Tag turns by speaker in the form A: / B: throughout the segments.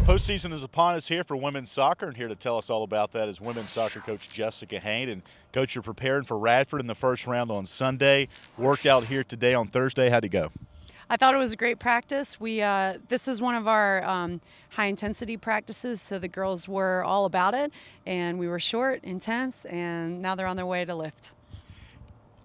A: Postseason is upon us here for women's soccer, and here to tell us all about that is women's soccer coach Jessica Hain. And coach, you're preparing for Radford in the first round on Sunday. Worked out here today on Thursday. How'd it go?
B: I thought it was a great practice. This is one of our high intensity practices, so the girls were all about it, and we were short, intense, and now they're on their way to lift.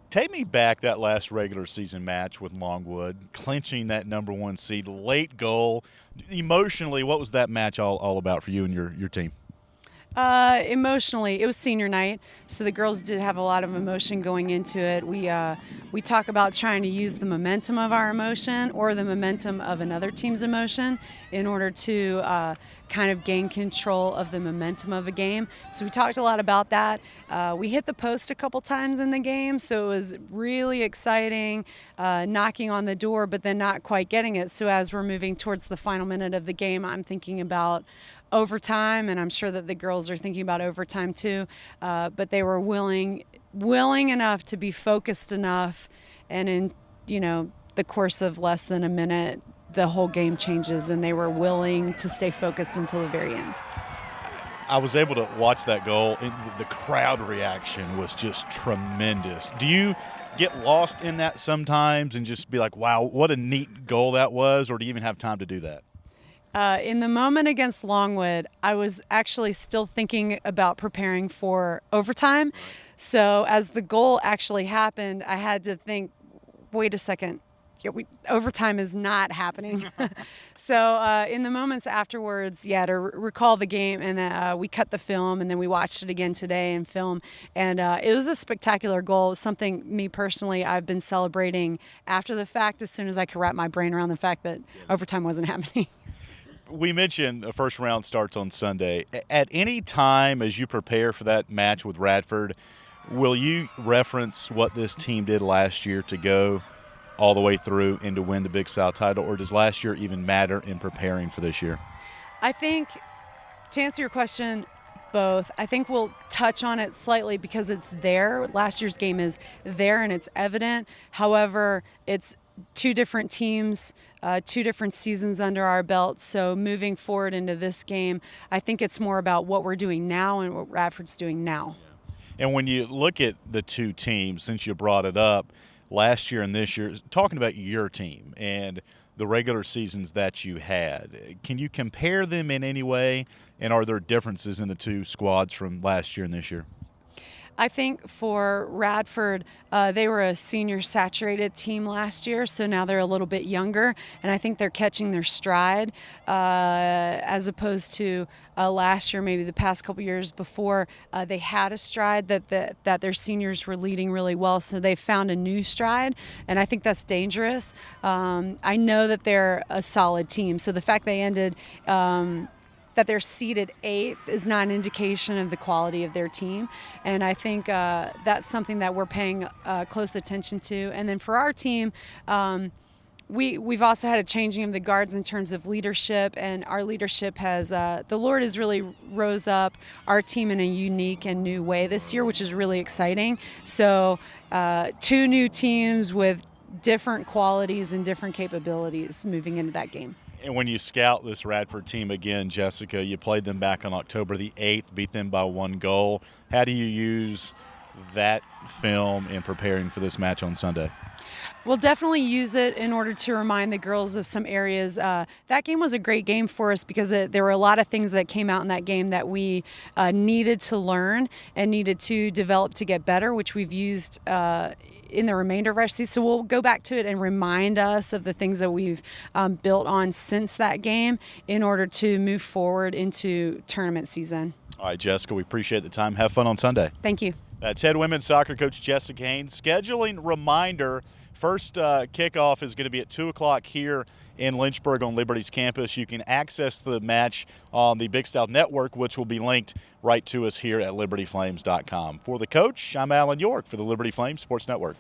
A: Take me back that last regular season match with Longwood, clinching that #1 seed, late goal. Emotionally, what was that match all about for you and your team?
B: Emotionally, it was senior night, so the girls did have a lot of emotion going into it. We talk about trying to use the momentum of our emotion or the momentum of another team's emotion in order to kind of gain control of the momentum of a game. So we talked a lot about that. We hit the post a couple times in the game, so it was really exciting, knocking on the door, but then not quite getting it. So as we're moving towards the final minute of the game, I'm thinking about overtime, and I'm sure that the girls are thinking about overtime too, but they were willing enough to be focused enough, and in the course of less than a minute the whole game changes, and they were willing to stay focused until the very end.
A: I was able to watch that goal, and the crowd reaction was just tremendous. Do you get lost in that sometimes and just be like, wow, what a neat goal that was, or do you even have time to do that?
B: In the moment against Longwood, I was actually still thinking about preparing for overtime. So as the goal actually happened, I had to think, wait a second, overtime is not happening. So in the moments afterwards, to recall the game, and we cut the film, and then we watched it again today in film. And it was a spectacular goal, something me personally I've been celebrating after the fact as soon as I could wrap my brain around the fact that overtime wasn't happening.
A: We mentioned the first round starts on Sunday. At any time as you prepare for that match with Radford, will you reference what this team did last year to go all the way through and to win the Big South title, or does last year even matter in preparing for this year?
B: I think, to answer your question, both. I think we'll touch on it slightly because it's there. Last year's game is there and it's evident. However, it's two different teams, two different seasons under our belt. So moving forward into this game, I think it's more about what we're doing now and what Radford's doing now.
A: And when you look at the two teams, since you brought it up, last year and this year, talking about your team and the regular seasons that you had, can you compare them in any way? And are there differences in the two squads from last year and this year?
B: I think for Radford, they were a senior saturated team last year, so now they're a little bit younger, and I think they're catching their stride as opposed to last year, maybe the past couple years before. They had a stride that their seniors were leading really well, so they found a new stride, and I think that's dangerous. I know that they're a solid team, so the fact they ended that they're seeded 8th is not an indication of the quality of their team. And I think that's something that we're paying close attention to. And then for our team, we've also had a changing of the guards in terms of leadership, and our leadership has, the Lord has really rose up our team in a unique and new way this year, which is really exciting. So 2 new teams with different qualities and different capabilities moving into that game.
A: And when you scout this Radford team again, Jessica, you played them back on October the 8th, beat them by 1 goal. How do you use that film in preparing for this match on Sunday?
B: We'll definitely use it in order to remind the girls of some areas. That game was a great game for us because there were a lot of things that came out in that game that we needed to learn and needed to develop to get better, which we've used in the remainder of our season. So we'll go back to it and remind us of the things that we've built on since that game in order to move forward into tournament season.
A: All right, Jessica, we appreciate the time. Have fun on Sunday.
B: Thank you.
A: That's head women's soccer coach Jessica Hain. Scheduling reminder, first kickoff is going to be at 2 o'clock here in Lynchburg on Liberty's campus. You can access the match on the Big South Network, which will be linked right to us here at libertyflames.com. For the coach, I'm Alan York for the Liberty Flames Sports Network.